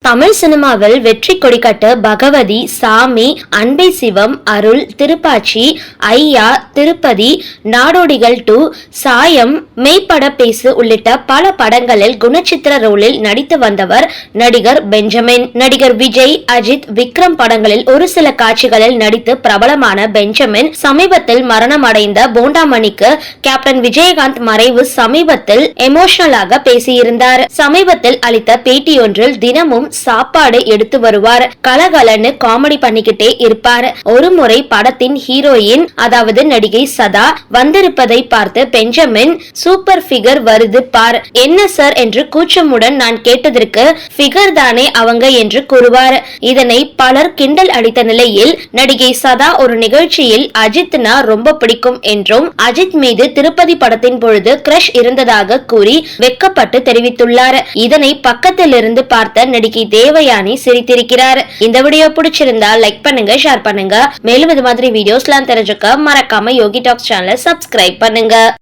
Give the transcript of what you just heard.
தமிழ் சினிமாவில் வெற்றி கொடிக்கட்டு பகவதி, சாமி, அன்பை சிவம், அருள், திருப்பாச்சி, ஐயா, திருப்பதி, நாடோடிகள் 2, சாயம், மெய்ப்பட பேசு உள்ளிட்ட பல படங்களில் குணச்சித்திர ரோலில் நடித்து வந்தவர் நடிகர் பெஞ்சமின். நடிகர் விஜய், அஜித், விக்ரம் படங்களில் ஒரு சில காட்சிகளில் நடித்து பிரபலமான பெஞ்சமின் சமீபத்தில் மரணம் அடைந்த போண்டாமணிக்கு கேப்டன் விஜயகாந்த் மறைவு சமீபத்தில் எமோஷனலாக பேசியிருந்தார். சமீபத்தில் அளித்த பேட்டியொன்றில் தினமும் சாப்பாடு எடுத்து வருவார், கலகலன்னு காமெடி பண்ணிக்கிட்டே இருப்பார். ஒரு முறை படத்தின் ஹீரோயின் அதாவது நடிகை சதா வந்திருப்பதை பார்த்து பெஞ்சமின் சூப்பர் ஃபிகர் வருது பார், என்ன சார் என்று கூச்சமுடன் நான் கேட்டதற்கு ஃபிகர் தானே அவங்க என்று கூறுவார். இதனை பலர் கிண்டல் அடித்த நிலையில் நடிகை சதா ஒரு நிகழ்ச்சியில் அஜித்னா ரொம்ப பிடிக்கும் என்றும் அஜித் மீது திருப்பதி படத்தின் பொழுது கிரஷ் இருந்ததாக கூறி வெக்கப்பட்டு தெரிவித்துள்ளார். இதனை பக்கத்தில் இருந்து பார்த்த நடிகை தேவயானி சிரித்திருக்கிறார். இந்த வீடியோ பிடிச்சிருந்தா லைக் பண்ணுங்க, ஷேர் பண்ணுங்க. மேலும் இது மாதிரி வீடியோஸ்லாம் தெரிஞ்சுக்க மறக்காம யோகி டாக்ஸ் சேனலை சப்ஸ்கிரைப் பண்ணுங்க.